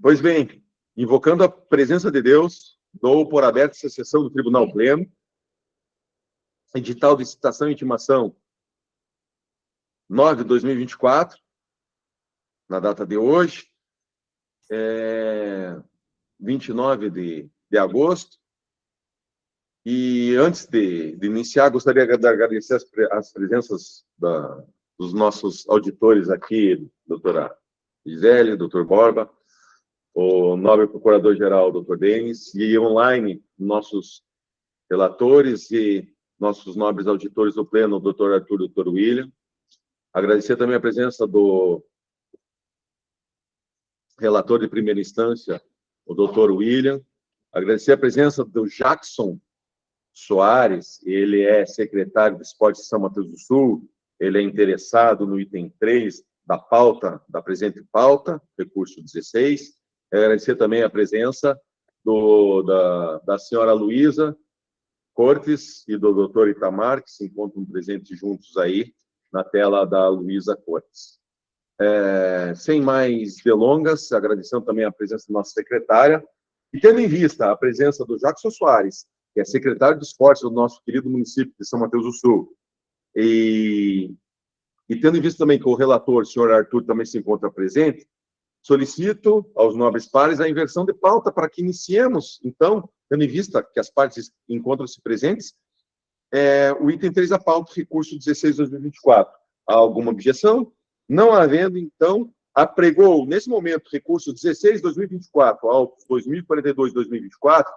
Pois bem, invocando a presença de Deus, dou por aberta essa sessão do Tribunal Pleno, edital de citação e intimação 9 de 2024, na data de hoje, 29 de agosto. E antes de iniciar, gostaria de agradecer as presenças dos nossos auditores aqui, doutora Gisele, doutor Borba, o nobre procurador-geral, doutor Denis, e online, nossos relatores e nossos nobres auditores do Pleno, o doutor Arthur e o doutor William. Agradecer também a presença do relator de primeira instância, o doutor William. Agradecer a presença do Jackson Soares, ele é secretário do Esporte de São Mateus do Sul, ele é interessado no item 3 da pauta, da presente pauta, recurso 16. Agradecer também a presença da senhora Luísa Cortes e do doutor Itamar, que se encontram presentes juntos aí na tela da Luísa Cortes. Sem mais delongas, agradecendo também a presença da nossa secretária, e tendo em vista a presença do Jackson Soares, que é secretário de Esportes do nosso querido município de São Mateus do Sul, e tendo em vista também que o relator, o senhor Arthur, também se encontra presente, solicito aos nobres pares a inversão de pauta para que iniciemos, então, tendo em vista que as partes encontram-se presentes, o item 3 da pauta, recurso 16/2024. Há alguma objeção? Não havendo, então, apregou, nesse momento, recurso 16/2024 ao 2042/2024,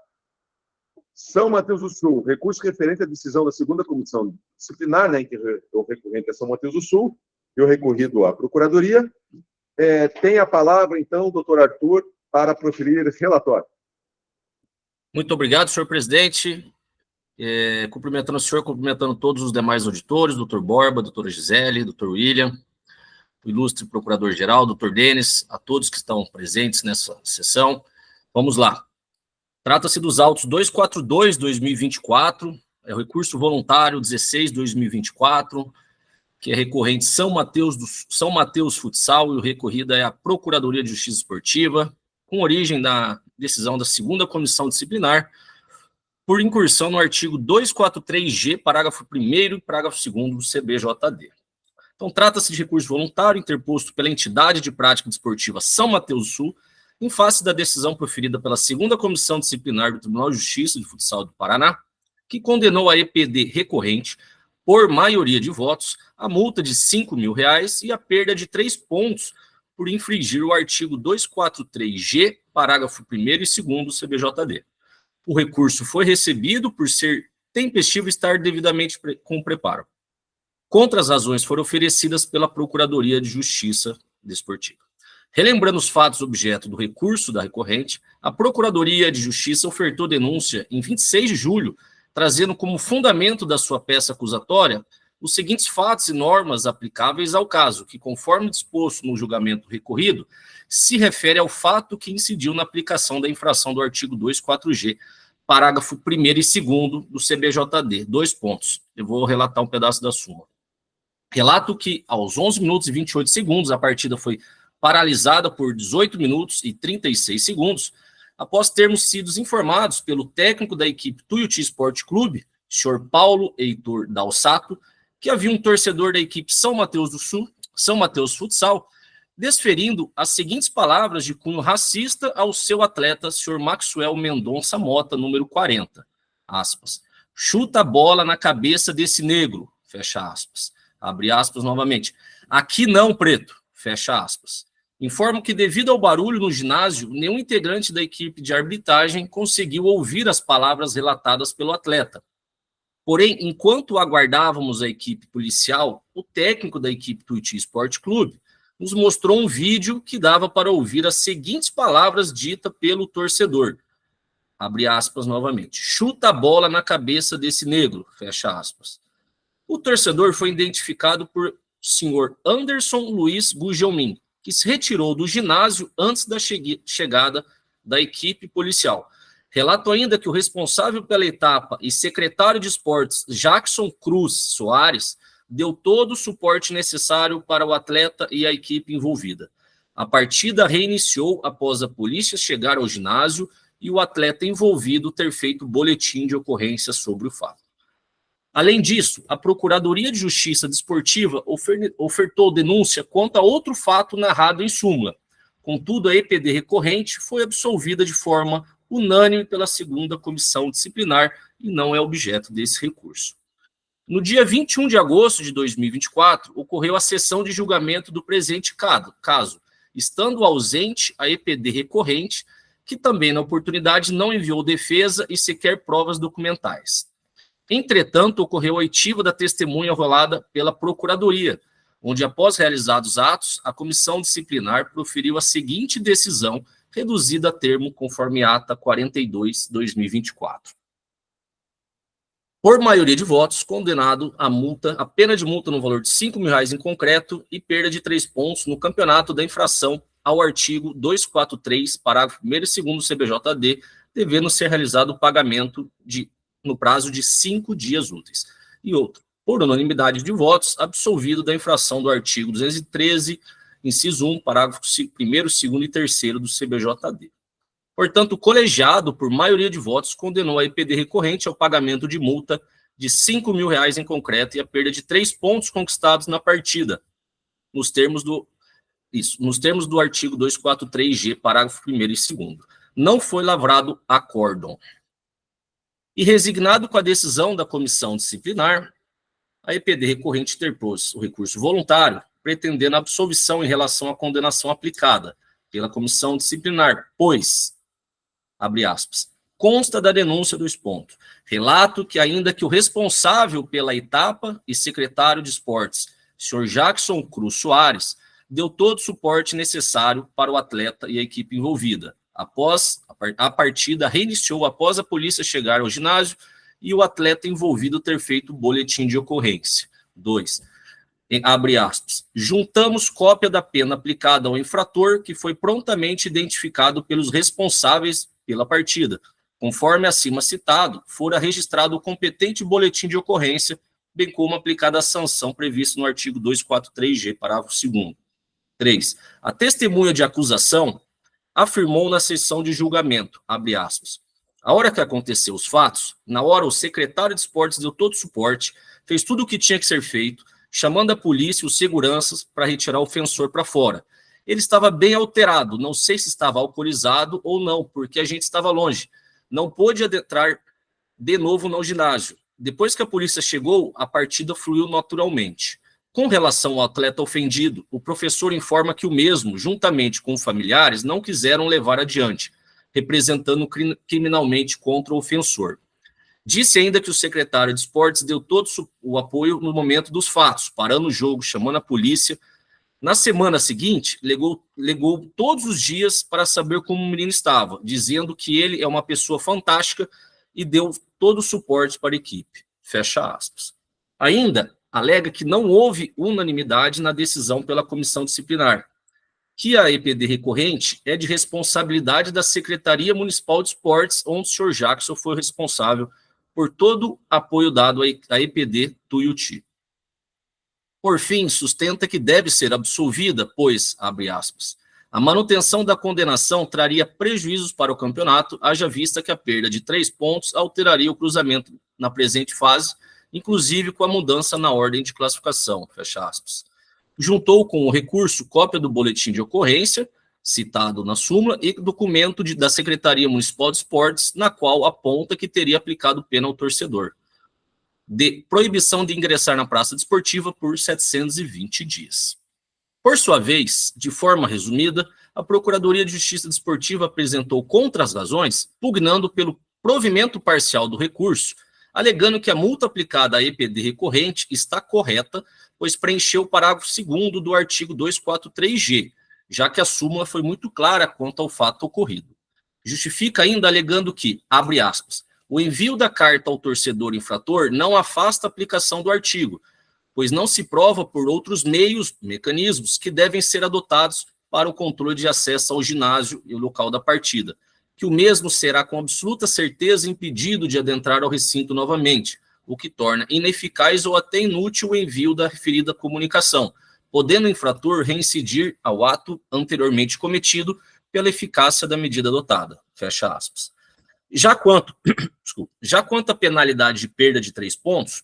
São Mateus do Sul, recurso referente à decisão da segunda comissão disciplinar, né, em que o recorrente é São Mateus do Sul, e o recorrido à Procuradoria. Tem a palavra, então, o doutor Arthur, para proferir relatório. Muito obrigado, senhor presidente. Cumprimentando o senhor, cumprimentando todos os demais auditores, doutor Borba, doutora Gisele, doutor William, o ilustre procurador-geral, doutor Denis, a todos que estão presentes nessa sessão. Vamos lá. Trata-se dos autos 242/2024, é o recurso voluntário 16/2024, que é recorrente São Mateus Futsal, e o recorrido é a Procuradoria de Justiça Esportiva, com origem na decisão da segunda comissão disciplinar, por incursão no artigo 243G, parágrafo 1º e parágrafo 2º do CBJD. Então, trata-se de recurso voluntário interposto pela entidade de prática desportiva São Mateus do Sul, em face da decisão proferida pela segunda comissão disciplinar do Tribunal de Justiça de Futsal do Paraná, que condenou a EPD recorrente, por maioria de votos, a multa de R$ 5.000 e a perda de 3 pontos por infringir o artigo 243G, parágrafo 1º e 2º do CBJD. O recurso foi recebido por ser tempestivo e estar devidamente com preparo. Contra as razões foram oferecidas pela Procuradoria de Justiça Desportiva. Relembrando os fatos objeto do recurso da recorrente, a Procuradoria de Justiça ofertou denúncia em 26 de julho, trazendo como fundamento da sua peça acusatória os seguintes fatos e normas aplicáveis ao caso, que, conforme disposto no julgamento recorrido, se refere ao fato que incidiu na aplicação da infração do artigo 24G, parágrafo 1º e 2º do CBJD. 2 pontos. Eu vou relatar um pedaço da súmula. Relato que, aos 11 minutos e 28 segundos, a partida foi paralisada por 18 minutos e 36 segundos, após termos sido informados pelo técnico da equipe Tuiuti Esporte Clube, senhor Paulo Heitor Dalsato, que havia um torcedor da equipe São Mateus do Sul, São Mateus Futsal, desferindo as seguintes palavras de cunho racista ao seu atleta, senhor Maxwell Mendonça Mota, número 40, aspas, chuta a bola na cabeça desse negro, fecha aspas, abre aspas novamente, aqui não, preto, fecha aspas. Informo que, devido ao barulho no ginásio, nenhum integrante da equipe de arbitragem conseguiu ouvir as palavras relatadas pelo atleta. Porém, enquanto aguardávamos a equipe policial, o técnico da equipe Tuiuti Esporte Clube nos mostrou um vídeo que dava para ouvir as seguintes palavras ditas pelo torcedor. Abre aspas novamente. Chuta a bola na cabeça desse negro, fecha aspas. O torcedor foi identificado por senhor Anderson Luiz Gugelmin, que se retirou do ginásio antes da chegada da equipe policial. Relato ainda que o responsável pela etapa e secretário de esportes, Jackson Cruz Soares, deu todo o suporte necessário para o atleta e a equipe envolvida. A partida reiniciou após a polícia chegar ao ginásio e o atleta envolvido ter feito boletim de ocorrência sobre o fato. Além disso, a Procuradoria de Justiça Desportiva ofertou denúncia quanto a outro fato narrado em súmula. Contudo, a EPD recorrente foi absolvida de forma unânime pela segunda comissão disciplinar e não é objeto desse recurso. No dia 21 de agosto de 2024, ocorreu a sessão de julgamento do presente caso, estando ausente a EPD recorrente, que também na oportunidade não enviou defesa e sequer provas documentais. Entretanto, ocorreu a oitiva da testemunha rolada pela Procuradoria, onde, após realizados atos, a comissão disciplinar proferiu a seguinte decisão, reduzida a termo conforme ata 42/2024. Por maioria de votos, condenado a pena de multa no valor de R$5.000 em concreto e perda de 3 pontos no campeonato da infração ao artigo 243, parágrafo 1º e 2º do CBJD, devendo ser realizado o pagamento no prazo de 5 dias úteis. E outro, por unanimidade de votos, absolvido da infração do artigo 213, inciso 1, parágrafo 1º, 2º e 3º do CBJD. Portanto, o colegiado, por maioria de votos, condenou a EPD recorrente ao pagamento de multa de R$5.000 em concreto e a perda de 3 pontos conquistados na partida, nos termos do artigo 243G, parágrafo 1º e 2º. Não foi lavrado acórdão. E resignado com a decisão da comissão disciplinar, a EPD recorrente interpôs o recurso voluntário, pretendendo a absolvição em relação à condenação aplicada pela comissão disciplinar, pois, abre aspas, consta da denúncia do exponto. Relato que, ainda que o responsável pela etapa e secretário de esportes, senhor Jackson Cruz Soares, deu todo o suporte necessário para o atleta e a equipe envolvida. Após a partida reiniciou após a polícia chegar ao ginásio e o atleta envolvido ter feito boletim de ocorrência. 2. Abre aspas. Juntamos cópia da pena aplicada ao infrator, que foi prontamente identificado pelos responsáveis pela partida. Conforme acima citado, fora registrado o competente boletim de ocorrência, bem como aplicada a sanção prevista no artigo 243G, parágrafo 2º. 3. A testemunha de acusação afirmou na sessão de julgamento, abre aspas, a hora que aconteceu os fatos, na hora o secretário de esportes deu todo o suporte, fez tudo o que tinha que ser feito, chamando a polícia e os seguranças para retirar o ofensor para fora. Ele estava bem alterado, não sei se estava alcoolizado ou não, porque a gente estava longe. Não pôde adentrar de novo no ginásio. Depois que a polícia chegou, a partida fluiu naturalmente. Com relação ao atleta ofendido, o professor informa que o mesmo, juntamente com familiares, não quiseram levar adiante, representando criminalmente contra o ofensor. Disse ainda que o secretário de esportes deu todo o apoio no momento dos fatos, parando o jogo, chamando a polícia. Na semana seguinte, ligou todos os dias para saber como o menino estava, dizendo que ele é uma pessoa fantástica e deu todo o suporte para a equipe. Fecha aspas. Ainda alega que não houve unanimidade na decisão pela comissão disciplinar, que a EPD recorrente é de responsabilidade da Secretaria Municipal de Esportes, onde o senhor Jackson foi responsável por todo o apoio dado à EPD Tuiuti. Por fim, sustenta que deve ser absolvida, pois, abre aspas, a manutenção da condenação traria prejuízos para o campeonato, haja vista que a perda de 3 pontos alteraria o cruzamento na presente fase, inclusive com a mudança na ordem de classificação, fecha aspas. Juntou com o recurso cópia do boletim de ocorrência, citado na súmula, e documento da Secretaria Municipal de Esportes, na qual aponta que teria aplicado pena ao torcedor, de proibição de ingressar na praça desportiva por 720 dias. Por sua vez, de forma resumida, a Procuradoria de Justiça Desportiva apresentou contra as razões, pugnando pelo provimento parcial do recurso, alegando que a multa aplicada à EPD recorrente está correta, pois preencheu o parágrafo 2º do artigo 243G, já que a súmula foi muito clara quanto ao fato ocorrido. Justifica ainda alegando que, abre aspas, o envio da carta ao torcedor infrator não afasta a aplicação do artigo, pois não se prova por outros mecanismos que devem ser adotados para o controle de acesso ao ginásio e o local da partida, que o mesmo será com absoluta certeza impedido de adentrar ao recinto novamente, o que torna ineficaz ou até inútil o envio da referida comunicação, podendo o infrator reincidir ao ato anteriormente cometido pela eficácia da medida adotada. Fecha aspas. Já quanto à penalidade de perda de 3 pontos,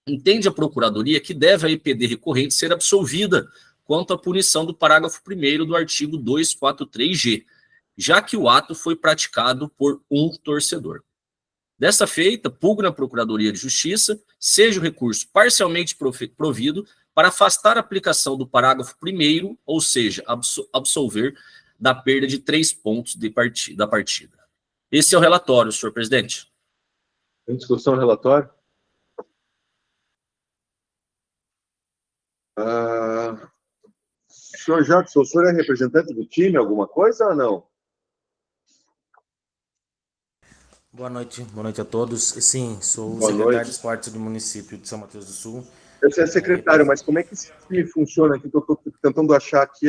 entende a Procuradoria que deve a EPD recorrente ser absolvida quanto à punição do parágrafo 1º do artigo 243G, já que o ato foi praticado por um torcedor. Desta feita, pugna a Procuradoria de Justiça, seja o recurso parcialmente provido para afastar a aplicação do parágrafo 1º, ou seja, absolver da perda de 3 pontos da partida. Esse é o relatório, senhor presidente. Em discussão, relatório. Senhor Jackson, o senhor é representante do time, alguma coisa ou não? Boa noite a todos. Sim, sou o secretário de esportes do município de São Mateus do Sul. Você é secretário, mas como é que esse time funciona aqui? Que eu estou tentando achar aqui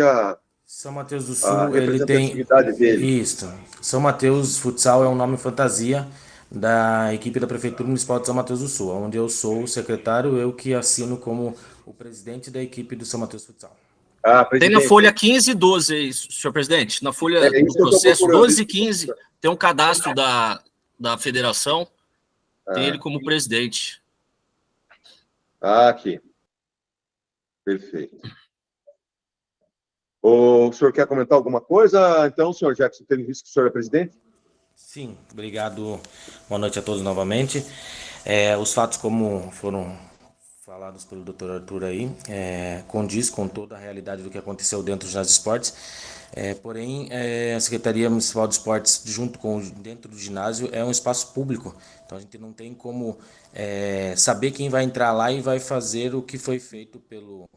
São Mateus do Sul, ele tem... dele. Isso. São Mateus Futsal é um nome fantasia da equipe da Prefeitura Municipal de São Mateus do Sul, onde eu sou o secretário, eu que assino como o presidente da equipe do São Mateus Futsal. Tem na folha 15 e 12, é isso, senhor presidente. Na folha do processo 12 e 15, tem um cadastro da federação, tem ele como presidente. Aqui. Perfeito. O senhor quer comentar alguma coisa? Então, senhor Jackson, tendo visto que o senhor é presidente? Sim, obrigado. Boa noite a todos novamente. Os fatos, como foram falados pelo Dr. Arthur aí, condiz com toda a realidade do que aconteceu dentro do ginásio de esportes. Porém, a Secretaria Municipal de Esportes, dentro do ginásio, é um espaço público. Então, a gente não tem como saber quem vai entrar lá e vai fazer o que foi feito pelo...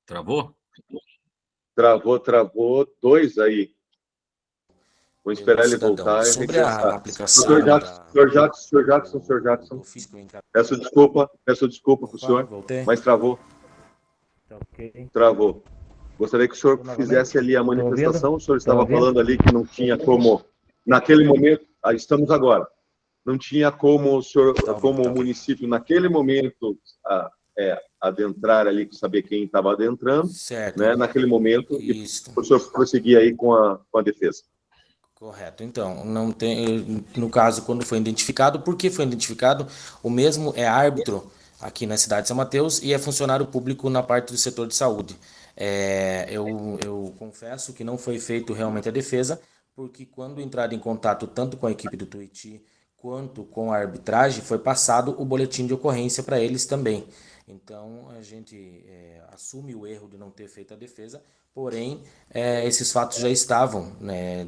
Travou? Travou 2 aí. Vou esperar ele voltar e sobre a aplicação Senhor Jackson. Peço desculpa para o senhor, mas travou. Okay. Travou. Gostaria que o senhor fizesse ali a manifestação. O senhor estava falando ali que não tinha como, naquele momento, estamos agora, não tinha como o senhor, como o município, naquele momento, adentrar ali, saber quem estava adentrando, certo, né, naquele momento, isso. E o senhor prosseguir aí com a defesa. Correto. Então, não tem, no caso, quando foi identificado, por que foi identificado? O mesmo é árbitro aqui na cidade de São Mateus e é funcionário público na parte do setor de saúde. Eu confesso que não foi feito realmente a defesa, porque quando entraram em contato tanto com a equipe do Tuiuti quanto com a arbitragem, foi passado o boletim de ocorrência para eles também. Então, a gente assume o erro de não ter feito a defesa, porém, esses fatos já estavam, né,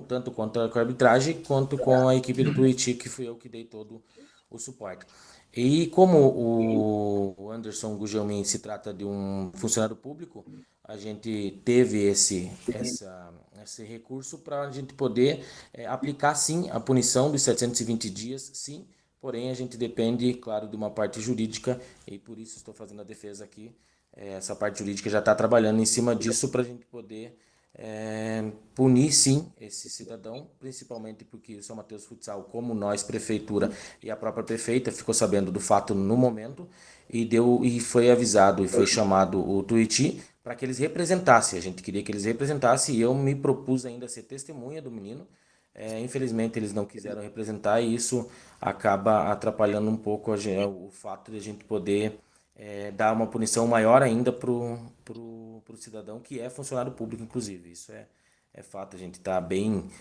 tanto com a arbitragem quanto com a equipe do Tuiuti, que fui eu que dei todo o suporte. E como o Anderson Gugelmin se trata de um funcionário público, a gente teve esse recurso para a gente poder aplicar, sim, a punição dos 720 dias, sim, porém a gente depende, claro, de uma parte jurídica e por isso estou fazendo a defesa aqui. Essa parte jurídica já está trabalhando em cima disso para a gente poder punir, sim, esse cidadão, principalmente porque o São Mateus Futsal, como nós, prefeitura e a própria prefeita, ficou sabendo do fato no momento e foi avisado e foi chamado o Tuiuti para que eles representassem. A gente queria que eles representassem e eu me propus ainda a ser testemunha do menino. Infelizmente eles não quiseram representar e isso acaba atrapalhando um pouco o fato de a gente poder dar uma punição maior ainda para o cidadão que é funcionário público, inclusive. Isso é fato, a gente está bem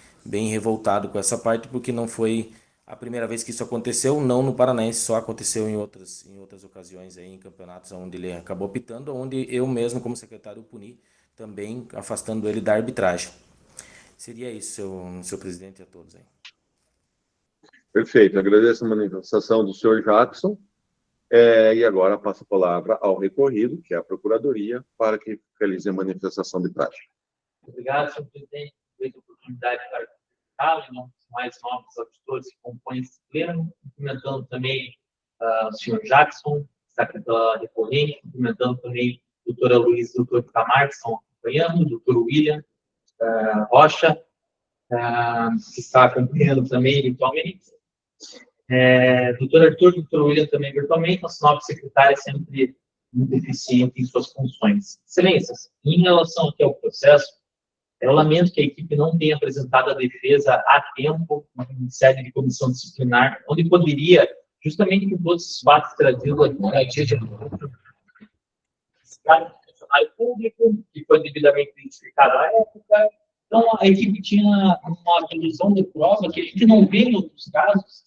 revoltado com essa parte, porque não foi a primeira vez que isso aconteceu, não no Paranaense, só aconteceu em outras ocasiões, aí, em campeonatos onde ele acabou pitando, onde eu mesmo, como secretário, puni, também afastando ele da arbitragem. Seria isso, seu presidente, a todos aí. Perfeito, agradeço a manifestação do senhor Jackson. E agora passo a palavra ao recorrido, que é a Procuradoria, para que realize a manifestação de prática. Obrigado, senhor presidente, por essa oportunidade para comunicá-lo, em nome dos mais novos auditores que compõem esse pleno, cumprimentando também o senhor Jackson, secretário recorrente, cumprimentando também a doutora Luiz e o doutor Camargo, que estão acompanhando, o doutor William Rocha, que está acompanhando também virtualmente. Doutor Arthur, doutor William também virtualmente, nossa nova secretária sempre muito eficiente em suas funções. Excelências, em relação aqui ao processo, eu lamento que a equipe não tenha apresentado a defesa a tempo em sede de comissão disciplinar, onde poderia, justamente por todos os fatos trazidos aqui na agência do funcionário público, que foi devidamente identificado à época. Então, a equipe tinha uma condição de prova que a gente não vê em outros casos,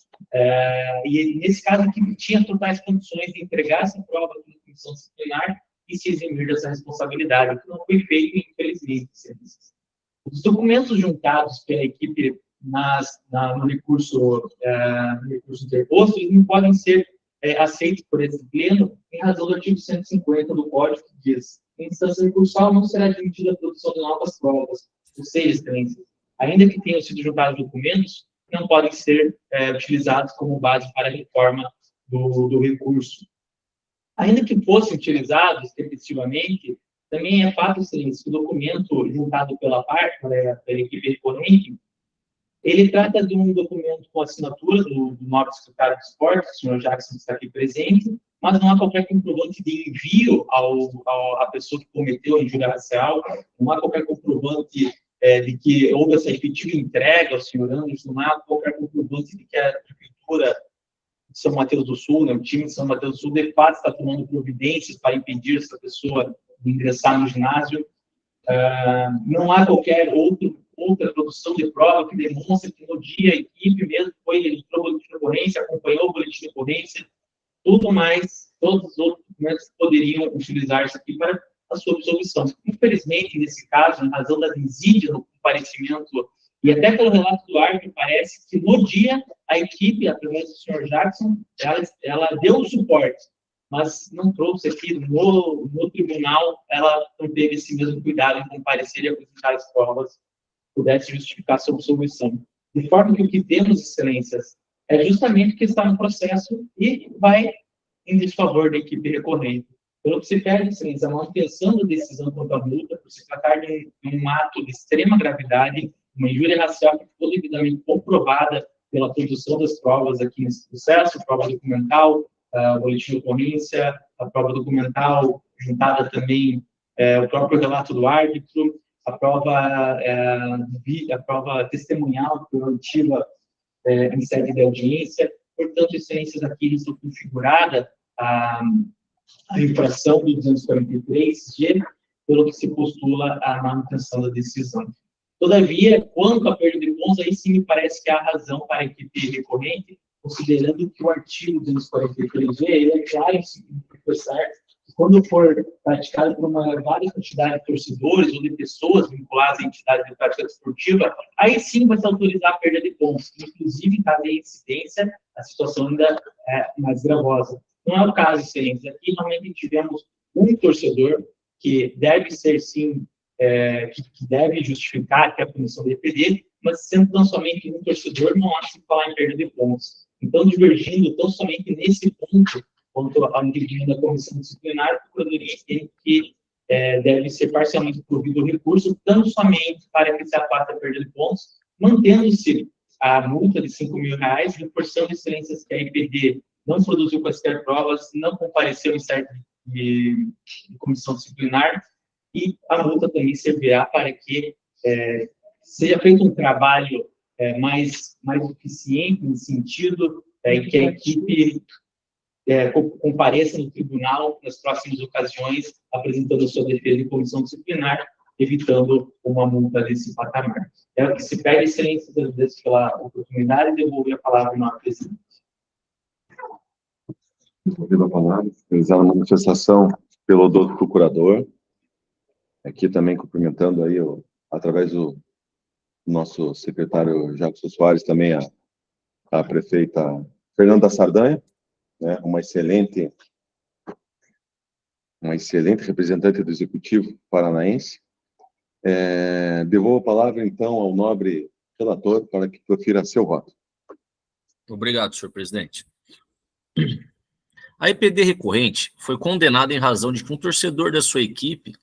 e nesse caso a equipe tinha totais condições de entregar essa prova para a comissão disciplinar e se eximir dessa responsabilidade, o que não foi feito, infelizmente. Os documentos juntados pela equipe no recurso interposto, eles não podem ser aceitos por esse pleno em razão do artigo 150 do Código, que diz: em instância recursal não será admitida a produção de novas provas. Ou seja, excelência, ainda que tenham sido juntados documentos, não podem ser utilizados como base para a reforma do recurso. Ainda que fossem utilizados efetivamente, também é fato, excelência, que o documento juntado pela equipe recorrente, ele trata de um documento com assinatura do nobre secretário de Esportes, o senhor Jackson está aqui presente, mas não há qualquer comprovante de envio à pessoa que cometeu a injúria racial, não há qualquer comprovante de que houve essa efetiva entrega ao senhor Anderson, não há qualquer comprovante de que a prefeitura de São Mateus do Sul, o time de São Mateus do Sul, de fato está tomando providências para impedir essa pessoa de ingressar no ginásio. Não há qualquer outra produção de prova que demonstre que no dia a equipe mesmo registrou o boletim de ocorrência, acompanhou o boletim de ocorrência, tudo mais, todos os outros documentos poderiam utilizar isso aqui para a sua absolvição. Infelizmente, nesse caso, em razão da desídia no comparecimento e até pelo relato do árbitro, parece que no dia a equipe, através do senhor Jackson, ela deu o suporte, mas não trouxe aqui no tribunal, ela não teve esse mesmo cuidado em comparecer e apresentar as provas pudesse justificar sua absolvição. De forma que o que temos, excelências, é justamente o que está no processo e vai em desfavor da equipe recorrente. Pelo que se pede, excelência, a manutenção da decisão quanto à multa, por se tratar de um ato de extrema gravidade, uma injúria racial que foi devidamente comprovada pela produção das provas aqui nesse processo, prova documental, o boletim de ocorrência, a prova documental, juntada também o próprio relato do árbitro, a prova testemunhal que foi obtida em sede de audiência. Portanto, excelências, aqui está configurada a infração do 243G, pelo que se postula a manutenção da decisão. Todavia, quanto à perda de pontos, aí sim me parece que há razão para a equipe recorrente, considerando que o artigo 243G, ele é claro em se reforçar que quando for praticado por uma vária quantidade de torcedores ou de pessoas vinculadas à entidade de prática esportiva, aí sim vai se autorizar a perda de pontos, inclusive em caso de incidência, a situação ainda é mais gravosa. Não é o caso, excelência. Aqui realmente tivemos um torcedor que deve ser, sim, que deve justificar que a punição do EPD, mas sendo tão somente um torcedor, não há se falar em perda de pontos. Então, divergindo tão somente nesse ponto, quanto ao entendimento da comissão disciplinar, a Procuradoria entende que deve ser parcialmente provido o recurso, tão somente para que se afasta a perda de pontos, mantendo-se a multa de R$5.000, reforçando excelências que a EPD não produziu quaisquer provas, não compareceu em sede de comissão disciplinar, e a multa também servirá para que seja feito um trabalho mais eficiente, no sentido que a equipe compareça no tribunal nas próximas ocasiões, apresentando a sua defesa em comissão disciplinar, evitando uma multa desse patamar. É o que se pede, excelência, agradeço pela oportunidade e devolver a palavra à presidente. Devolvido a palavra, realizar a manifestação pelo doutor procurador, aqui também cumprimentando aí, através do nosso secretário Jackson Soares, também a prefeita Fernanda Sardanha, né, uma excelente representante do Executivo paranaense. Devolvo a palavra, então, ao nobre relator para que profira seu voto. Obrigado, senhor presidente. A EPD recorrente foi condenada em razão de que um torcedor da sua equipe,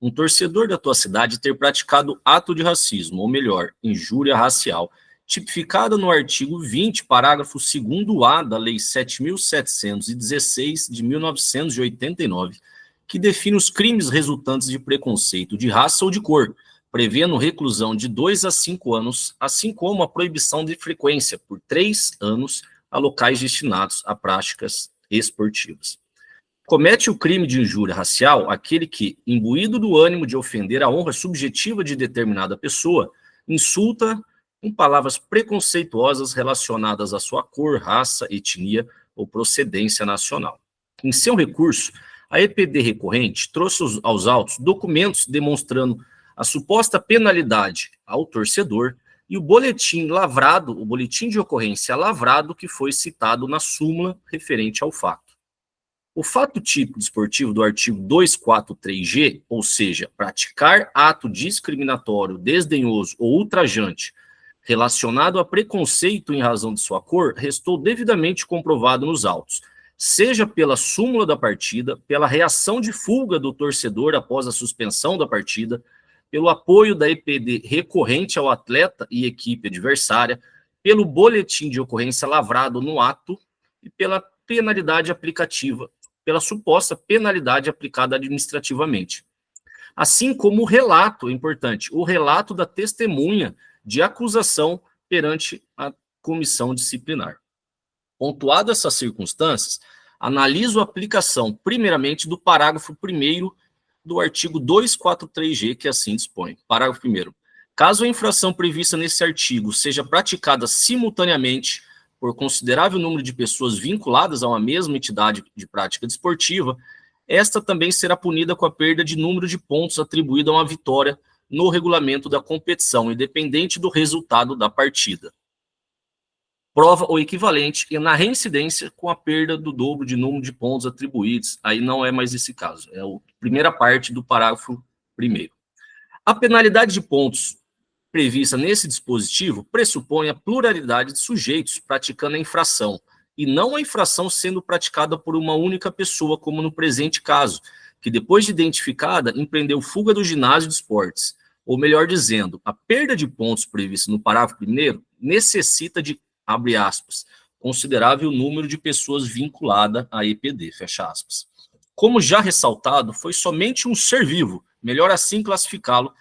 um torcedor da tua cidade, ter praticado ato de racismo, ou melhor, injúria racial, tipificada no artigo 20, parágrafo 2º-A da Lei 7.716 de 1989, que define os crimes resultantes de preconceito de raça ou de cor, prevendo reclusão de 2 a 5 anos, assim como a proibição de frequência por 3 anos a locais destinados a práticas esportivas. Comete o crime de injúria racial aquele que, imbuído do ânimo de ofender a honra subjetiva de determinada pessoa, insulta em palavras preconceituosas relacionadas à sua cor, raça, etnia ou procedência nacional. Em seu recurso, a EPD recorrente trouxe aos autos documentos demonstrando a suposta penalidade ao torcedor e o boletim lavrado, o boletim de ocorrência lavrado que foi citado na súmula referente ao fato. O fato típico desportivo do artigo 243G, ou seja, praticar ato discriminatório, desdenhoso ou ultrajante relacionado a preconceito em razão de sua cor, restou devidamente comprovado nos autos, seja pela súmula da partida, pela reação de fuga do torcedor após a suspensão da partida, pelo apoio da EPD recorrente ao atleta e equipe adversária, pelo boletim de ocorrência lavrado no ato e pela penalidade aplicativa, pela suposta penalidade aplicada administrativamente. Assim como o relato, é importante, o relato da testemunha de acusação perante a comissão disciplinar. Pontuadas essas circunstâncias, analiso a aplicação, primeiramente, do parágrafo 1º do artigo 243G, que assim dispõe. Parágrafo 1º. Caso a infração prevista nesse artigo seja praticada simultaneamente por considerável número de pessoas vinculadas a uma mesma entidade de prática desportiva, esta também será punida com a perda de número de pontos atribuído a uma vitória no regulamento da competição, independente do resultado da partida. Prova o equivalente e na reincidência com a perda do dobro de número de pontos atribuídos. Aí não é mais esse caso, é a primeira parte do parágrafo 1º. A penalidade de pontos prevista nesse dispositivo pressupõe a pluralidade de sujeitos praticando a infração, e não a infração sendo praticada por uma única pessoa, como no presente caso, que depois de identificada, empreendeu fuga do ginásio de esportes. Ou melhor dizendo, a perda de pontos prevista no parágrafo 1º necessita de, abre aspas, considerável número de pessoas vinculadas à EPD, fecha aspas. Como já ressaltado, foi somente um ser vivo, melhor assim classificá-lo,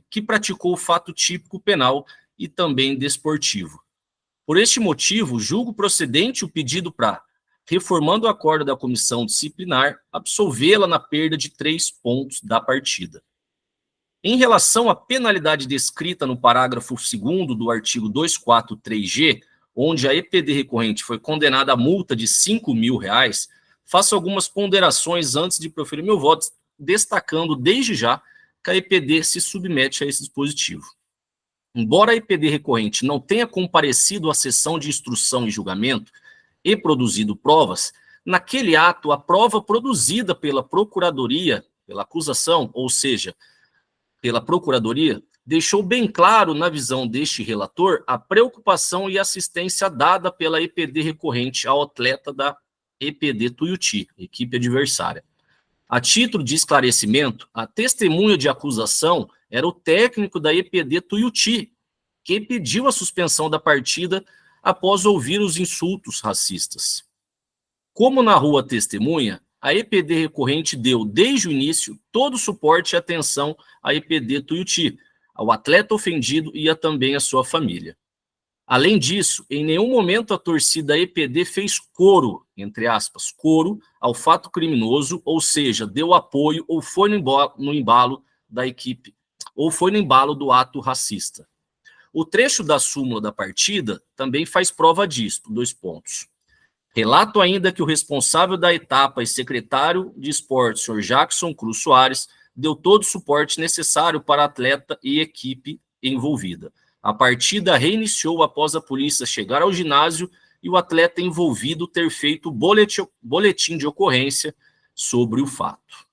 que praticou o fato típico penal e também desportivo. Por este motivo, julgo procedente o pedido para, reformando o acordo da comissão disciplinar, absolvê-la na perda de 3 pontos da partida. Em relação à penalidade descrita no parágrafo 2º do artigo 243G, onde a EPD recorrente foi condenada a multa de R$5.000, faço algumas ponderações antes de proferir meu voto, destacando desde já que a EPD se submete a esse dispositivo. Embora a EPD recorrente não tenha comparecido à sessão de instrução e julgamento e produzido provas, naquele ato a prova produzida pela Procuradoria, pela acusação, ou seja, pela Procuradoria, deixou bem claro na visão deste relator a preocupação e assistência dada pela EPD recorrente ao atleta da EPD Tuiuti, equipe adversária. A título de esclarecimento, a testemunha de acusação era o técnico da EPD Tuiuti, que pediu a suspensão da partida após ouvir os insultos racistas. Como narrou a testemunha, a EPD recorrente deu, desde o início, todo o suporte e atenção à EPD Tuiuti, ao atleta ofendido e também à sua família. Além disso, em nenhum momento a torcida EPD fez coro, entre aspas, coro, ao fato criminoso, ou seja, deu apoio ou foi no embalo da equipe, ou foi no embalo do ato racista. O trecho da súmula da partida também faz prova disso, 2 pontos. Relato ainda que o responsável da etapa e secretário de esportes, Sr. Jackson Cruz Soares, deu todo o suporte necessário para atleta e equipe envolvida. A partida reiniciou após a polícia chegar ao ginásio e o atleta envolvido ter feito boletim de ocorrência sobre o fato.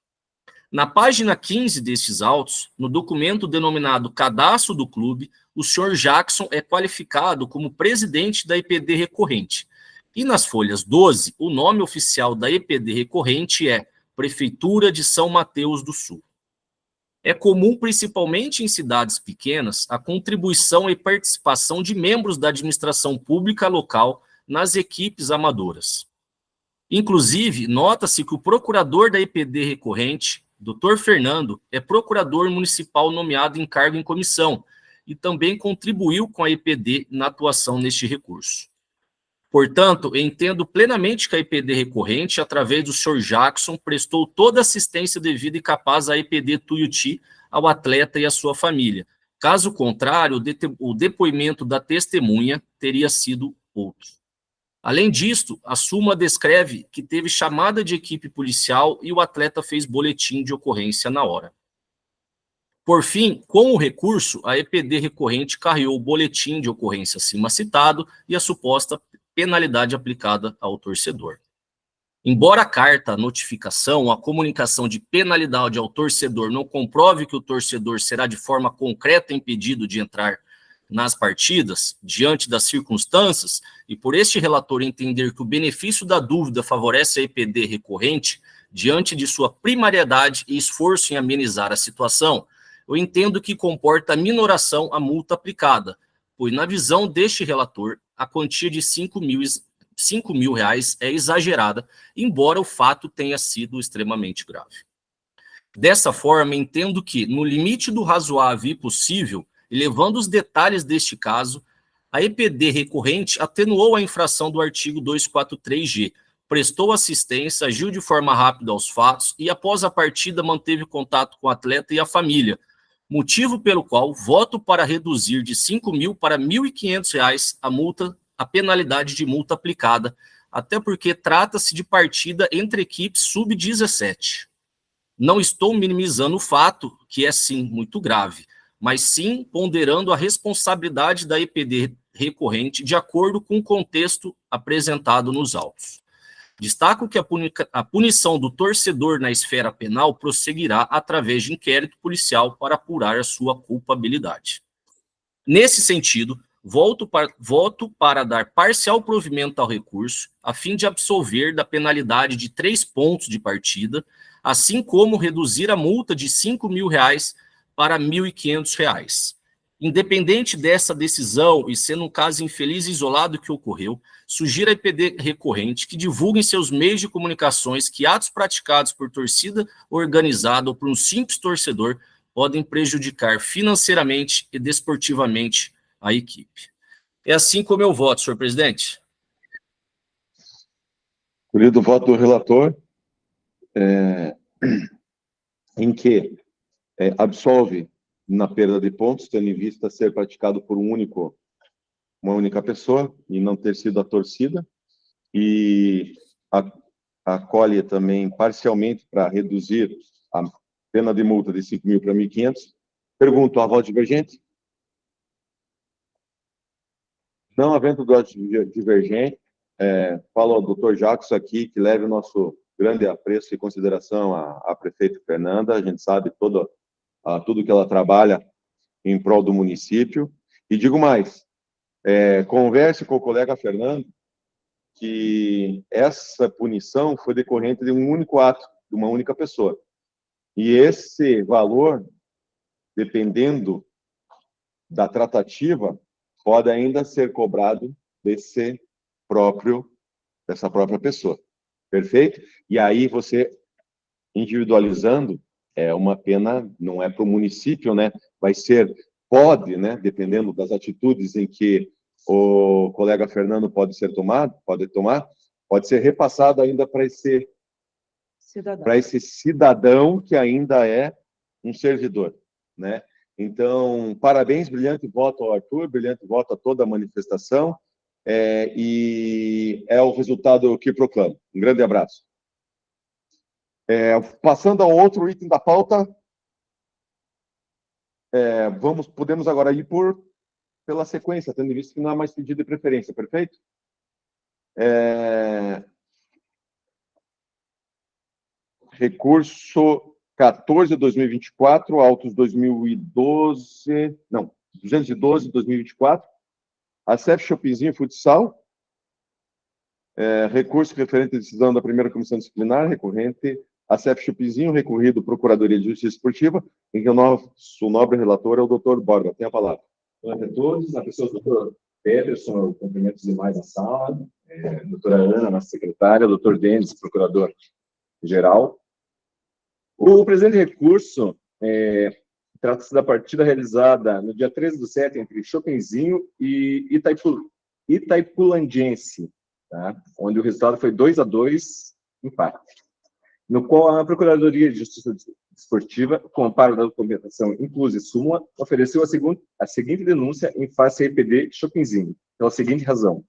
Na página 15 destes autos, no documento denominado Cadastro do Clube, o Sr. Jackson é qualificado como presidente da EPD recorrente. E nas folhas 12, o nome oficial da EPD recorrente é Prefeitura de São Mateus do Sul. É comum, principalmente em cidades pequenas, a contribuição e participação de membros da administração pública local nas equipes amadoras. Inclusive, nota-se que o procurador da EPD recorrente, Dr. Fernando, é procurador municipal nomeado em cargo em comissão e também contribuiu com a EPD na atuação neste recurso. Portanto, entendo plenamente que a EPD recorrente, através do Sr. Jackson, prestou toda a assistência devida e capaz à EPD Tuiuti, ao atleta e à sua família. Caso contrário, o depoimento da testemunha teria sido outro. Além disto, a súmula descreve que teve chamada de equipe policial e o atleta fez boletim de ocorrência na hora. Por fim, com o recurso, a EPD recorrente carreou o boletim de ocorrência acima citado e a suposta penalidade aplicada ao torcedor. Embora a carta, a notificação, a comunicação de penalidade ao torcedor não comprove que o torcedor será de forma concreta impedido de entrar nas partidas, diante das circunstâncias, e por este relator entender que o benefício da dúvida favorece a EPD recorrente, diante de sua primariedade e esforço em amenizar a situação, eu entendo que comporta minoração à multa aplicada, pois na visão deste relator, a quantia de R$5 mil é exagerada, embora o fato tenha sido extremamente grave. Dessa forma, entendo que, no limite do razoável e possível, e levando os detalhes deste caso, a EPD recorrente atenuou a infração do artigo 243-G, prestou assistência, agiu de forma rápida aos fatos e, após a partida, manteve contato com o atleta e a família, motivo pelo qual voto para reduzir de R$5 mil para R$1.500 a penalidade de multa aplicada, até porque trata-se de partida entre equipes sub-17. Não estou minimizando o fato, que é sim muito grave, mas sim ponderando a responsabilidade da EPD recorrente de acordo com o contexto apresentado nos autos. Destaco que a punição do torcedor na esfera penal prosseguirá através de inquérito policial para apurar a sua culpabilidade. Nesse sentido, voto para dar parcial provimento ao recurso, a fim de absolver da penalidade de 3 pontos de partida, assim como reduzir a multa de R$5 mil para R$1.500. Independente dessa decisão e sendo um caso infeliz e isolado que ocorreu, sugiro à EPD recorrente que divulgue em seus meios de comunicações que atos praticados por torcida organizada ou por um simples torcedor podem prejudicar financeiramente e desportivamente a equipe. É assim como eu voto, senhor presidente. Colhido o voto do relator, em que absolve na perda de pontos, tendo em vista ser praticado por uma única pessoa e não ter sido a torcida, e acolhe também parcialmente para reduzir a pena de multa de 5 mil para 1.500. Pergunto, a voto divergente? Não havendo voto divergente, falo ao doutor Jackson aqui que leve o nosso grande apreço e consideração à prefeita Fernanda. A gente sabe tudo que ela trabalha em prol do município. E digo mais, converse com o colega Fernando que essa punição foi decorrente de um único ato, de uma única pessoa. E esse valor, dependendo da tratativa, pode ainda ser cobrado dessa própria pessoa. Perfeito? E aí você, individualizando, uma pena, não é para o município, né? Pode, né? Dependendo das atitudes em que o colega Fernando pode ser repassado ainda para esse cidadão que ainda é um servidor, né? Então, parabéns, brilhante voto ao Arthur, brilhante voto a toda a manifestação, e é o resultado que proclamo. Um grande abraço. Passando ao outro item da pauta, podemos agora ir pela sequência, tendo em vista que não há mais pedido de preferência, perfeito? Recurso 14/2024, autos 212, não, 212/2024, a CEF Chopinzinho Futsal, recurso referente à decisão da primeira comissão disciplinar, recorrente ACF Chopinzinho, recorrido Procuradoria de Justiça Esportiva, em que o nosso nobre relator é o doutor Borba. Tem a palavra. Boa noite a todos. Na pessoa do doutor Peterson, eu cumprimento os demais na sala, doutora Ana, nossa secretária, doutor Denis, procurador-geral. O presente recurso trata-se da partida realizada no dia 13/7 entre Chopinzinho e Itaipulandiense, tá? Onde o resultado foi 2-2, empate, no qual a Procuradoria de Justiça Esportiva, com amparo da documentação inclusa e súmula, ofereceu a seguinte denúncia em face à EPD Chopinzinho, pela seguinte razão.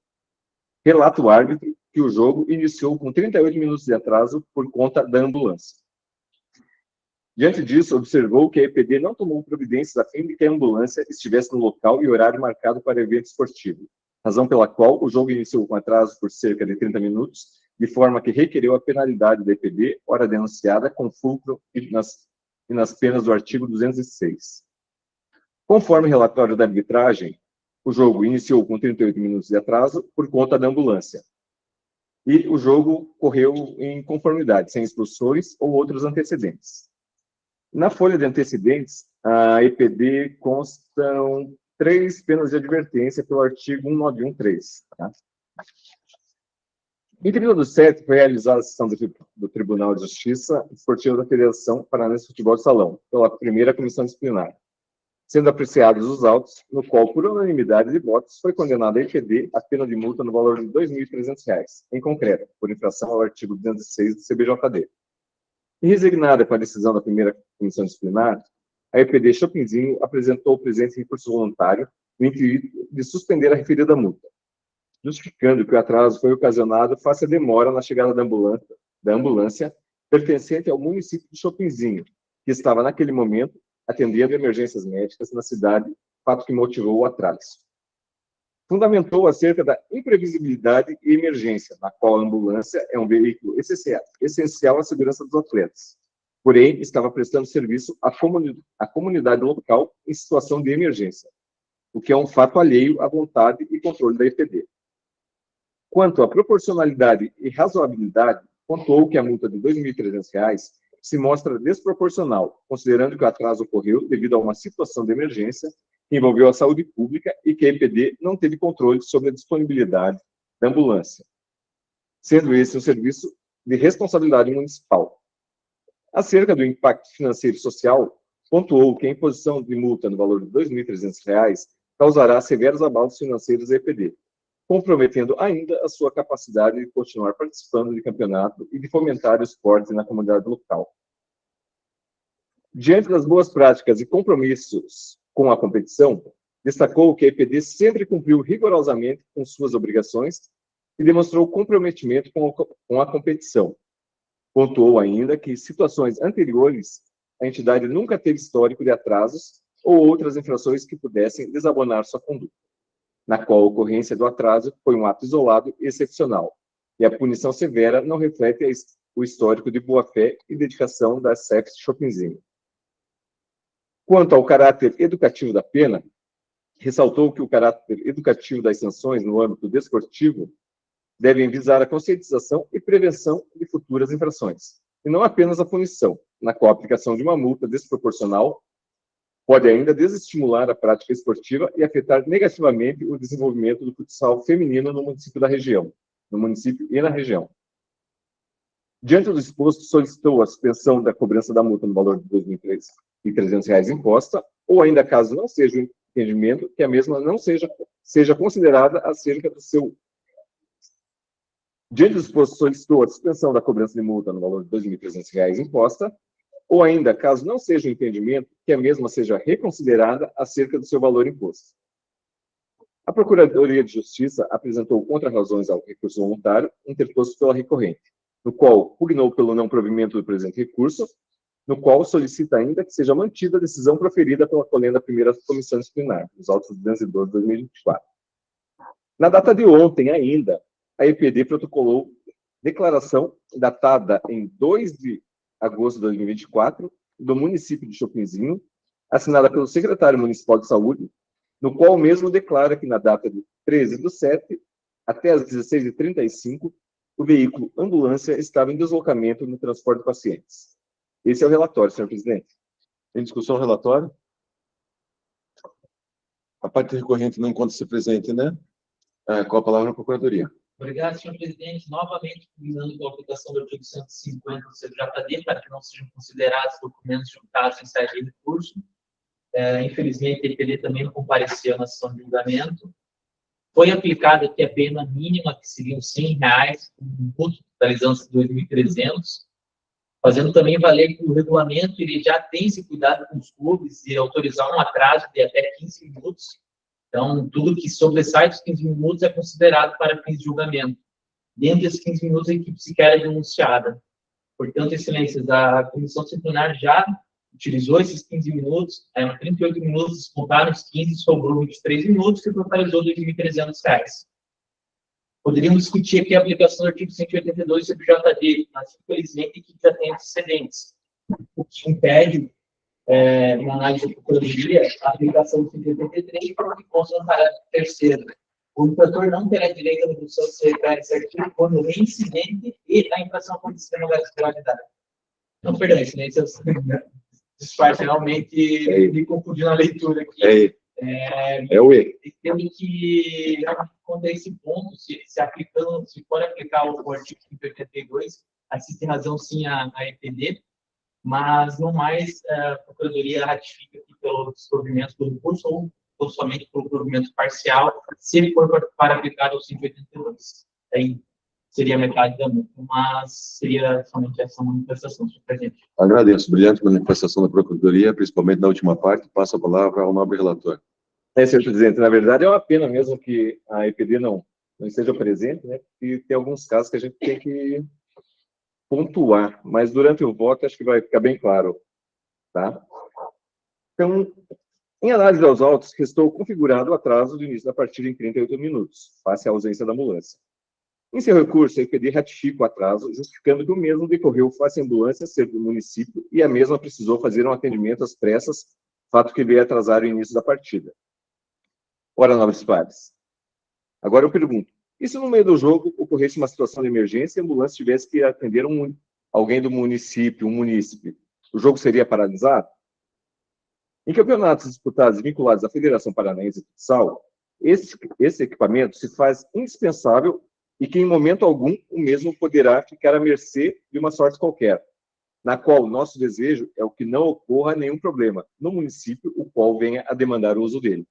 Relata o árbitro que o jogo iniciou com 38 minutos de atraso por conta da ambulância. Diante disso, observou que a EPD não tomou providências a fim de que a ambulância estivesse no local e horário marcado para evento esportivo, razão pela qual o jogo iniciou com atraso por cerca de 30 minutos, de forma que requereu a penalidade da EPD, hora denunciada, com fulcro e nas penas do artigo 206. Conforme relatório da arbitragem, o jogo iniciou com 38 minutos de atraso por conta da ambulância. E o jogo correu em conformidade, sem expulsões ou outros antecedentes. Na folha de antecedentes, a EPD constam 3 penas de advertência pelo artigo 1913. Tá? Em 30/7, foi realizada a sessão do Tribunal de Justiça Esportiva da Federação Paranaense de Futebol de Salão, pela primeira comissão disciplinar, sendo apreciados os autos, no qual, por unanimidade de votos, foi condenada a EPD a pena de multa no valor de R$ 2.300, em concreto, por infração ao artigo 206 do CBJD. E resignada com a decisão da primeira comissão disciplinar, a EPD Chopinzinho apresentou o presente recurso voluntário no intuito de suspender a referida multa, justificando que o atraso foi ocasionado face à demora na chegada da ambulância pertencente ao município de Chopinzinho, que estava, naquele momento, atendendo emergências médicas na cidade, fato que motivou o atraso. Fundamentou acerca da imprevisibilidade e emergência, na qual a ambulância é um veículo essencial à segurança dos atletas. Porém, estava prestando serviço à comunidade local em situação de emergência, o que é um fato alheio à vontade e controle da EPD. Quanto à proporcionalidade e razoabilidade, pontuou que a multa de R$ 2.300 se mostra desproporcional, considerando que o atraso ocorreu devido a uma situação de emergência que envolveu a saúde pública e que a EPD não teve controle sobre a disponibilidade da ambulância, sendo esse um serviço de responsabilidade municipal. Acerca do impacto financeiro e social, pontuou que a imposição de multa no valor de R$ 2.300 causará severos abalos financeiros à EPD, comprometendo ainda a sua capacidade de continuar participando de campeonato e de fomentar o esporte na comunidade local. Diante das boas práticas e compromissos com a competição, destacou que a EPD sempre cumpriu rigorosamente com suas obrigações e demonstrou comprometimento com a competição. Pontuou ainda que, em situações anteriores, a entidade nunca teve histórico de atrasos ou outras infrações que pudessem desabonar sua conduta, na qual a ocorrência do atraso foi um ato isolado e excepcional, e a punição severa não reflete o histórico de boa-fé e dedicação da ACF Chopinzinho. Quanto ao caráter educativo da pena, ressaltou que o caráter educativo das sanções no âmbito desportivo devem visar a conscientização e prevenção de futuras infrações, e não apenas a punição, na qual a aplicação de uma multa desproporcional pode ainda desestimular a prática esportiva e afetar negativamente o desenvolvimento do futsal feminino no município e na região. Diante do exposto, solicitou a suspensão da cobrança da multa no valor de R$ 2.300 imposta, ou ainda, caso não seja o entendimento, que a mesma não seja considerada acerca do seu... Diante do exposto, solicitou a suspensão da cobrança de multa no valor de R$ 2.300 imposta, ou ainda, caso não seja o entendimento, que a mesma seja reconsiderada acerca do seu valor imposto. A Procuradoria de Justiça apresentou contra-razões ao recurso voluntário interposto pela recorrente, no qual pugnou pelo não provimento do presente recurso, no qual solicita ainda que seja mantida a decisão proferida pela colenda da primeira comissão disciplinar, nos autos de 212 de 2024. Na data de ontem ainda, a EPD protocolou declaração datada em 2 de agosto de 2024, do município de Chopinzinho, assinada pelo secretário municipal de saúde, no qual o mesmo declara que na data de 13/7, até às 16h35, o veículo ambulância estava em deslocamento no transporte de pacientes. Esse é o relatório, senhor presidente. Em discussão o relatório? A parte recorrente não encontra-se presente, né? Com a palavra na Procuradoria. Obrigado, senhor presidente. Novamente, combinando com a aplicação do artigo 150 do CJD, para que não sejam considerados documentos juntados em sede de recurso. Infelizmente, a EPD também compareceu na sessão de julgamento. Foi aplicada aqui a pena mínima, que seriam R$100, com um custo totalizando-se de 2.300, fazendo também valer que o regulamento ele já tem esse cuidado com os clubes de autorizar um atraso de até 15 minutos. Então, tudo que sobressai dos 15 minutos é considerado para fins de julgamento. Dentro desses 15 minutos, a equipe sequer é denunciada. Portanto, excelências, a comissão disciplinar já utilizou esses 15 minutos, 38 minutos, descontaram os 15, sobrou 23 minutos e totalizou R$2.300. Poderíamos discutir aqui a aplicação do artigo 182 sobre o JD, mas, infelizmente, aqui já tem antecedentes, o que impede, na análise da Procuradoria, a aplicação do 183 para o que consta no parágrafo 3º. O infrator não terá direito à redução do secretário certinho quando o reincidente e a infração acontecer no lugar de gravidade. Não, perdão, excelência, disfarce realmente me confundindo a leitura aqui. É o E. Tendo que, quando a esse ponto, se for aplicar o artigo 182, assiste razão sim a EPD, mas não mais a Procuradoria ratifica aqui pelo desprovimento do recurso ou somente pelo provimento parcial, se ele for para aplicar o 182. Aí seria metade da multa, mas seria somente essa manifestação, senhor presidente. Agradeço. Brilhante manifestação da Procuradoria, principalmente na última parte. Passo a palavra ao nobre relator. Senhor presidente, na verdade é uma pena mesmo que a EPD não esteja presente, né? E tem alguns casos que a gente tem que pontuar, mas durante o voto acho que vai ficar bem claro, tá? Então, em análise aos autos, restou configurado o atraso do início da partida em 38 minutos, face à ausência da ambulância. Em seu recurso, a EPD ratifica o atraso, justificando que o mesmo decorreu face à ambulância ser do município e a mesma precisou fazer um atendimento às pressas, fato que veio atrasar o início da partida. Ora, nobres pares. Agora eu pergunto, e se no meio do jogo ocorresse uma situação de emergência e a ambulância tivesse que atender alguém do município, um munícipe, o jogo seria paralisado? Em campeonatos disputados e vinculados à Federação Paranaense de Futsal, esse equipamento se faz indispensável e que em momento algum o mesmo poderá ficar à mercê de uma sorte qualquer, na qual o nosso desejo é o que não ocorra nenhum problema no município o qual venha a demandar o uso dele.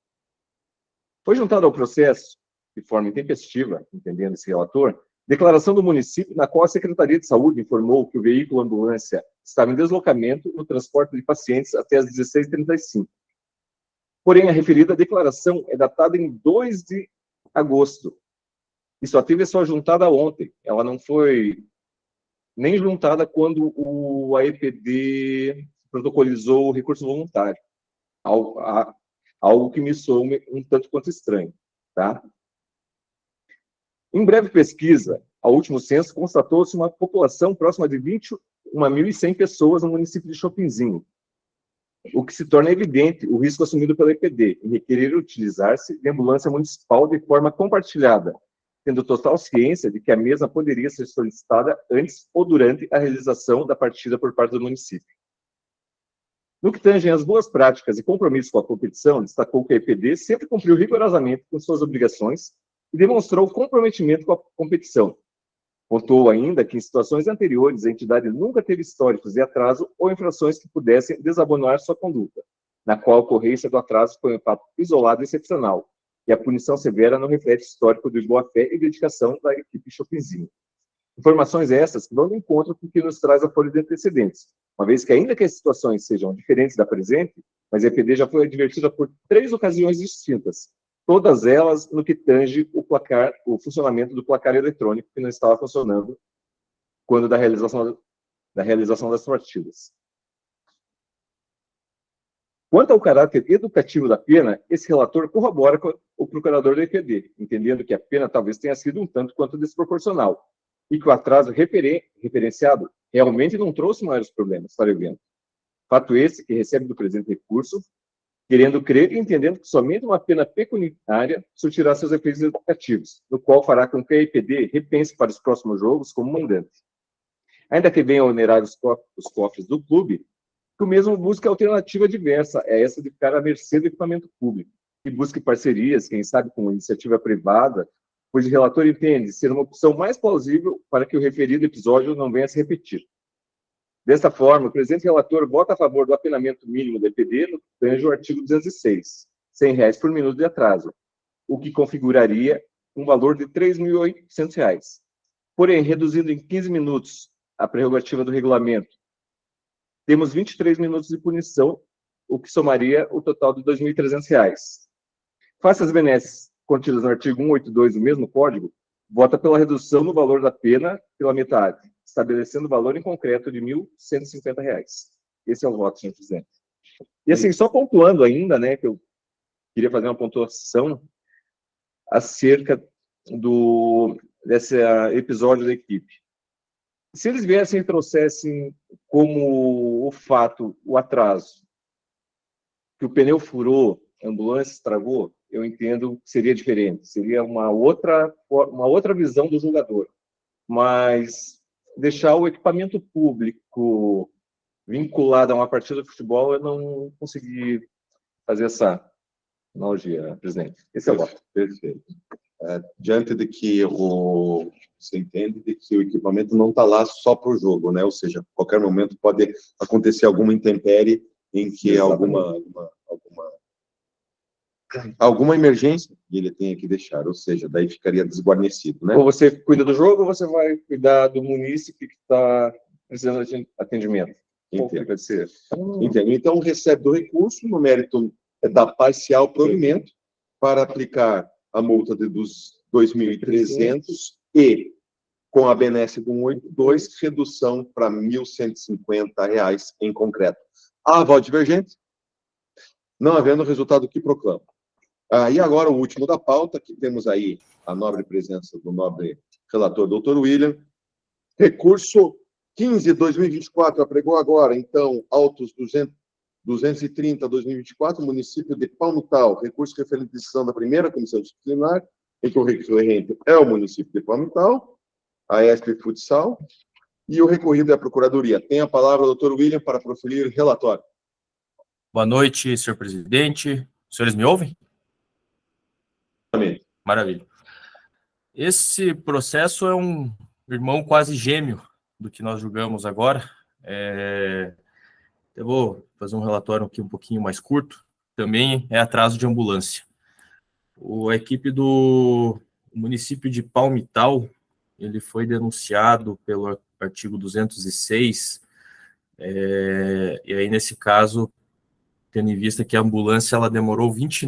Foi juntado ao processo, de forma intempestiva, entendendo esse relator, declaração do município na qual a Secretaria de Saúde informou que o veículo ambulância estava em deslocamento no transporte de pacientes até às 16h35. Porém, a referida declaração é datada em 2 de agosto e só teve sua juntada ontem. Ela não foi nem juntada quando a EPD protocolizou o recurso voluntário. Algo que me soa um tanto quanto estranho, tá? Em breve pesquisa, ao último censo, constatou-se uma população próxima de 21.100 pessoas no município de Chopinzinho, o que se torna evidente o risco assumido pela EPD em requerer utilizar-se de ambulância municipal de forma compartilhada, tendo total ciência de que a mesma poderia ser solicitada antes ou durante a realização da partida por parte do município. No que tange às boas práticas e compromissos com a competição, destacou que a EPD sempre cumpriu rigorosamente com suas obrigações e demonstrou comprometimento com a competição. Pontuou ainda que em situações anteriores a entidade nunca teve históricos de atraso ou infrações que pudessem desabonar sua conduta, na qual a ocorrência do atraso foi um fato isolado e excepcional, e a punição severa não reflete histórico de boa-fé e dedicação da equipe Chopinzinho. Informações essas que vão de encontro com o que nos traz a folha de antecedentes, uma vez que ainda que as situações sejam diferentes da presente, mas a EPD já foi advertida por 3 ocasiões distintas, todas elas no que tange o funcionamento do placar eletrônico que não estava funcionando quando da realização das partidas. Quanto ao caráter educativo da pena, esse relator corrobora com o procurador da EPD, entendendo que a pena talvez tenha sido um tanto quanto desproporcional, e que o atraso referenciado realmente não trouxe maiores problemas para o evento. Fato esse que recebe do presente recurso querendo crer e entendendo que somente uma pena pecuniária surtirá seus efeitos educativos, no qual fará com que a EPD repense para os próximos jogos como mandante. Ainda que venha a onerar os cofres do clube, que o mesmo busque alternativa diversa a essa de ficar à mercê do equipamento público, e busque parcerias, quem sabe com iniciativa privada, pois o relator entende ser uma opção mais plausível para que o referido episódio não venha a se repetir. Desta forma, o presente relator vota a favor do apenamento mínimo do EPD no que tange o artigo 206, R$100 por minuto de atraso, o que configuraria um valor de R$3.800. Porém, reduzindo em 15 minutos a prerrogativa do regulamento, temos 23 minutos de punição, o que somaria o total de R$2.300. Face às benesses contidas no artigo 182 do mesmo Código, vota pela redução no valor da pena pela metade, estabelecendo o valor em concreto de R$1.150. Esse é o voto, senhor presidente. E assim, só pontuando ainda, né, que eu queria fazer uma pontuação acerca desse episódio da equipe. Se eles viessem e trouxessem como o fato, o atraso, que o pneu furou, a ambulância estragou, eu entendo que seria diferente, seria uma outra visão do julgador. Mas deixar o equipamento público vinculado a uma partida de futebol, eu não consegui fazer essa analogia, presidente. Esse é o voto. Perfeito. Diante de que você entende de que o equipamento não está lá só para o jogo, né? Ou seja, a qualquer momento pode acontecer alguma intempérie em que alguma emergência e ele tenha que deixar, ou seja, daí ficaria desguarnecido, né? Ou você cuida do jogo, ou você vai cuidar do munícipe que está precisando de atendimento. Entendo. Pode ser. Entendo. Então, recebe do recurso no mérito da parcial provimento para aplicar a multa dos 2.300 e, com a benesse do 182, redução para R$1.150 em concreto. Há voto divergente? Não havendo resultado que proclama. E agora o último da pauta, que temos aí a nobre presença do nobre relator, doutor William. Recurso 15/2024, apregou agora, então, autos 230/2024, município de Palmital, recurso referente à decisão da primeira comissão disciplinar, em que o recorrente é o município de Palmital, a ESP Futsal, e o recorrido é a Procuradoria. Tem a palavra o doutor William para proferir o relatório. Boa noite, senhor presidente. Os senhores me ouvem? Amém. Maravilha. Esse processo é um irmão quase gêmeo do que nós julgamos agora. Eu vou fazer um relatório aqui um pouquinho mais curto. Também é atraso de ambulância. A equipe do município de Palmital, ele foi denunciado pelo artigo 206, e aí, nesse caso, tendo em vista que a ambulância ela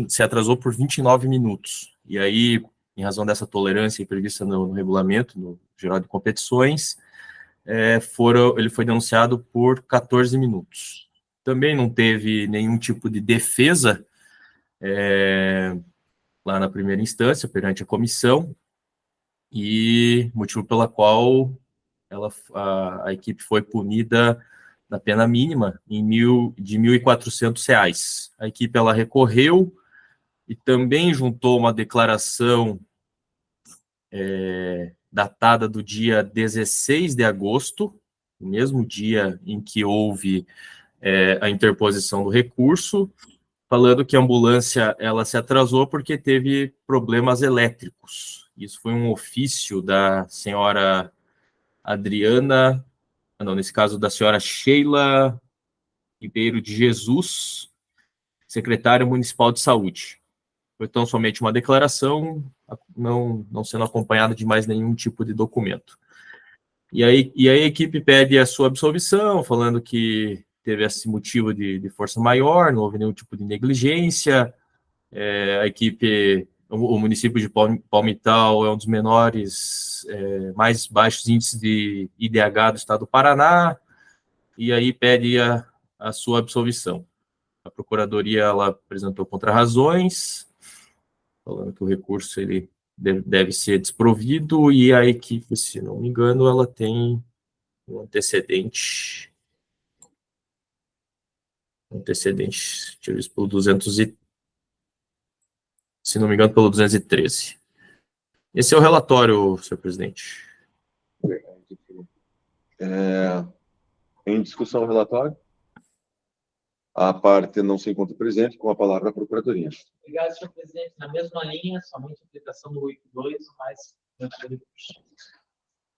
se atrasou por 29 minutos. E aí, em razão dessa tolerância prevista no regulamento, no geral de competições, ele foi denunciado por 14 minutos. Também não teve nenhum tipo de defesa lá na primeira instância, perante a comissão, e motivo pela qual a equipe foi punida na pena mínima de R$1.400. A equipe ela recorreu e também juntou uma declaração datada do dia 16 de agosto, o mesmo dia em que houve a interposição do recurso, falando que a ambulância ela se atrasou porque teve problemas elétricos. Isso foi um ofício da senhora Adriana, nesse caso da senhora Sheila Ribeiro de Jesus, secretária municipal de saúde. Foi então somente uma declaração, não sendo acompanhada de mais nenhum tipo de documento. E aí a equipe pede a sua absolvição, falando que teve esse motivo de força maior, não houve nenhum tipo de negligência. A equipe, o município de Palmital é um dos menores, mais baixos índices de IDH do estado do Paraná, e aí pede a sua absolvição. A Procuradoria ela apresentou contrarrazões, falando que o recurso ele deve ser desprovido, e a equipe, se não me engano, ela tem um antecedente. Antecedente, tinha visto pelo 200 e, se não me engano, pelo 213. Esse é o relatório, senhor presidente. Em discussão, o relatório. A parte não se encontra presente, com a palavra a Procuradoria. Obrigado, senhor presidente. Na mesma linha, somente a aplicação do 82, mas...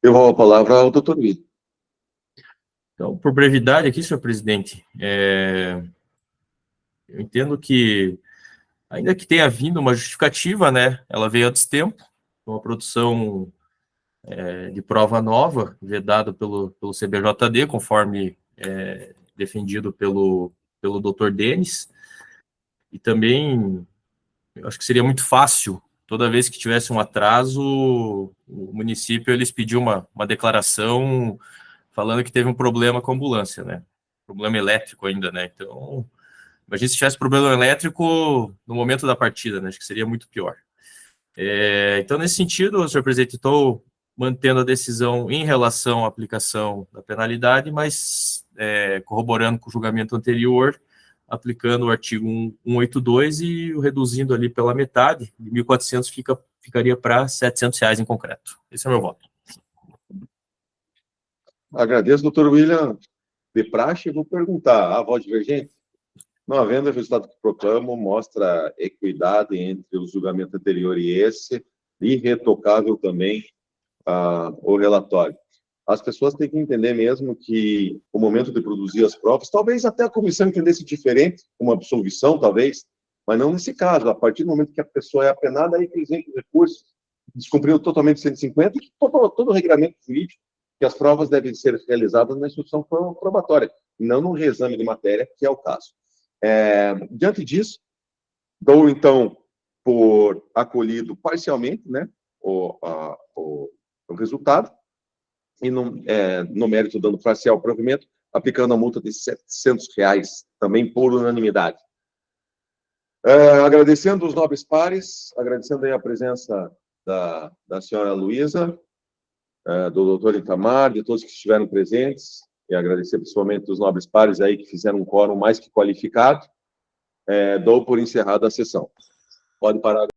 Eu vou a palavra ao doutor William. Então, por brevidade aqui, senhor presidente, eu entendo que, ainda que tenha vindo uma justificativa, né, ela veio a destempo, uma produção de prova nova, vedada pelo CBJD, conforme defendido pelo doutor Denis, e também, eu acho que seria muito fácil, toda vez que tivesse um atraso, o município, eles pediam uma declaração falando que teve um problema com a ambulância, né, problema elétrico ainda, né, então, imagina se tivesse problema elétrico no momento da partida, né, acho que seria muito pior. Então, nesse sentido, senhor presidente, estou mantendo a decisão em relação à aplicação da penalidade, mas corroborando com o julgamento anterior, aplicando o artigo 182 e o reduzindo ali pela metade, de 1.400 ficaria para R$ 700 em concreto. Esse é o meu voto. Agradeço, doutor William. De praxe, vou perguntar, a voz divergente? Não havendo, o resultado que proclamo mostra equidade entre o julgamento anterior e esse, irretocável também o relatório. As pessoas têm que entender mesmo que o momento de produzir as provas, talvez até a comissão entendesse diferente, uma absolvição, talvez, mas não nesse caso. A partir do momento que a pessoa é apenada, aí que eles entram recursos, descumprindo totalmente 150, e todo o regramento jurídico, que as provas devem ser realizadas na instrução probatória, não no reexame de matéria, que é o caso. Diante disso, dou, então, por acolhido parcialmente, né, o resultado, e no mérito dando parcial provimento, aplicando a multa de R$ 700, também por unanimidade. Agradecendo os nobres pares, agradecendo aí a presença da senhora Luísa, do doutor Itamar, de todos que estiveram presentes, e agradecer principalmente os nobres pares aí que fizeram um quórum mais que qualificado, dou por encerrada a sessão. Pode parar.